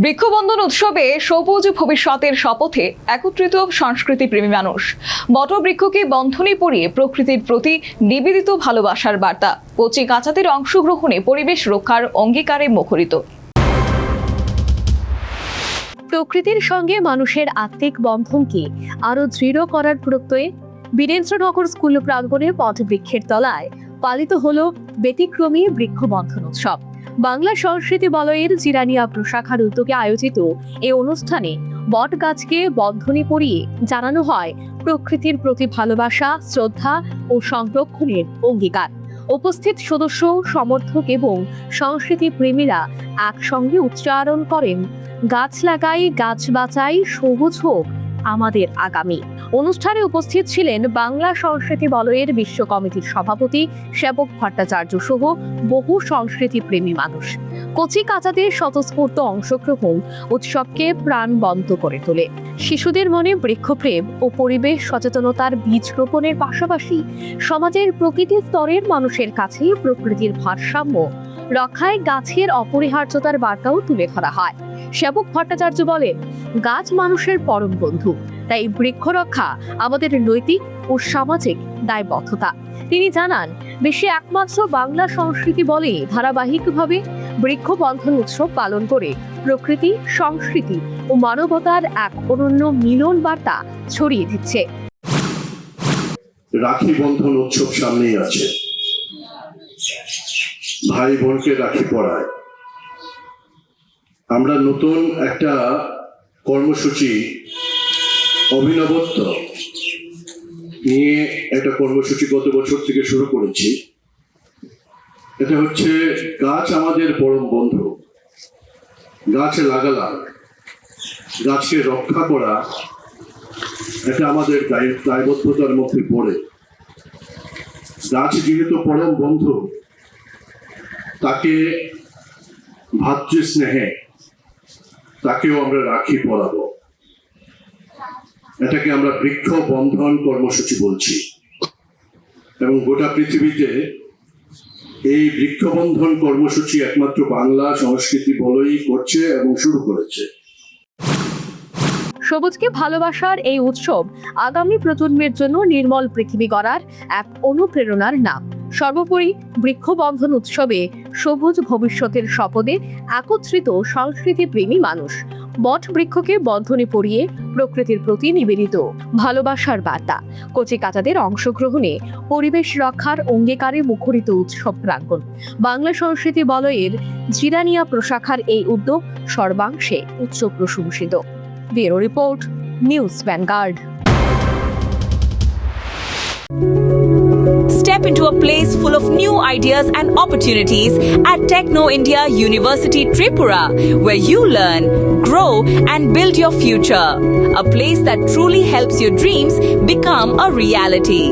বৃক্ষবন্ধন উৎসবে সবুজ ভবিষ্যতের শপথে একত্রিত সংস্কৃতিপ্রেমী মানুষ। বটবৃক্ষকে বন্ধনে পরিয়ে প্রকৃতির প্রতি নিবেদিত ভালোবাসার বার্তা। কচি কাচাদের অংশগ্রহণে পরিবেশ রক্ষার অঙ্গীকারে মুখরিত। প্রকৃতির সঙ্গে মানুষের আত্মিক বন্ধনকে আরো দৃঢ় করার প্রত্যয়ে বীরেন্দ্রনগর স্কুল প্রাঙ্গণে বটবৃক্ষের তলায় পালিত হলো ব্যতিক্রমী বৃক্ষবন্ধন উৎসব। বাংলা সংস্কৃতি বলয়ের জিরানিয়া প্রশাখার উদ্যোগে আয়োজিত এই অনুষ্ঠানে বট গাছকে বন্ধনে পরিয়ে জানানো হয় প্রকৃতির প্রতি ভালোবাসা, শ্রদ্ধা ও সংরক্ষণের অঙ্গীকার। উপস্থিত সদস্য, সমর্থক এবং সংস্কৃতি প্রেমীরা একসঙ্গে উচ্চারণ করেন, গাছ লাগাই, গাছ বাঁচাই, সবুজ হোক আমাদের আগামী। অনুষ্ঠানে উপস্থিত ছিলেন বাংলা সংস্কৃতি বলয়ের বিশ্ব কমিটির সভাপতি সেবক ভট্টাচার্য সহ বহু সংস্কৃতি প্রেমী মানুষ। কচি কাচাদের স্বতঃস্ফূর্ত অংশগ্রহণ উৎসবকে প্রাণবন্ত করে তোলে। শিশুদের মনে বৃক্ষপ্রেম ও পরিবেশ সচেতনতার বীজ রোপণের পাশাপাশি সমাজের প্রকৃতি স্তরের মানুষের কাছে প্রকৃতির ভারসাম্য রক্ষায় গাছের অপরিহার্যতার বার্তাও তুলে ধরা হয়। সেবক ভট্টাচার্য বলেন, গাছ মানুষের পরম বন্ধু, তাই বৃক্ষ রক্ষা আমাদের নৈতিক ও সামাজিক দায়বদ্ধতা। তিনি জানান, দেশে একমাত্র বাংলা সংস্কৃতি বলে ধারাবাহিকভাবে বৃক্ষবন্ধন উৎসব পালন করে প্রকৃতি, সংস্কৃতি ও মানবতার এক অনন্য মিলন বার্তা ছড়িয়ে দিচ্ছে। রাখি বন্ধন উৎসব সামনেই আছে। ভাই বোনকে রাখি পরায়। আমরা নতুন একটা কর্মসূচি, অভিনবত্ব নিয়ে একটা কর্মসূচি গত বছর থেকে শুরু করেছি। এটা হচ্ছে গাছ আমাদের পরম বন্ধু। গাছ লাগালাম, গাছকে রক্ষা করা এটা আমাদের দায়বদ্ধতার মধ্যে পড়ে। গাছ যেহেতু পরম বন্ধু, তাকে ভাতৃ স্নেহে তাকেও আমরা রাখি পরাবো। এটাকে আমরা বৃক্ষ বন্ধন কর্মসূচি বলছি এবং গোটা পৃথিবীতে এই বৃক্ষবন্ধন কর্মসূচি একমাত্র বাংলা সংস্কৃতি বলয়ই করছে এবং শুরু করেছে। সবুজকে ভালোবাসার এই উৎসব আগামী প্রজন্মের জন্য নির্মল পৃথিবী গড়ার এক অনুপ্রেরণার নাম। সর্বোপরি বৃক্ষবন্ধন উৎসবে সবুজ ভবিষ্যতের শপথে একত্রিত সংস্কৃতি প্রেমী মানুষ। বট বৃক্ষকে বন্ধনে পরিয়ে প্রকৃতির প্রতি নিবেদিত ভালোবাসার বার্তা। কচি কাচাদের অংশগ্রহণে পরিবেশ রক্ষার অঙ্গীকারে মুখরিত উৎসব প্রাঙ্গণ। বাংলা সংস্কৃতি বলয়ের জিরানিয়া প্রশাখার এই উদ্যোগ সর্বাংশে উচ্চ প্রশংসিত। Bureau report, news vanguard. Step into a place full of new ideas and opportunities at Techno India University Tripura, where you learn, grow and build your future. A place that truly helps your dreams become a reality.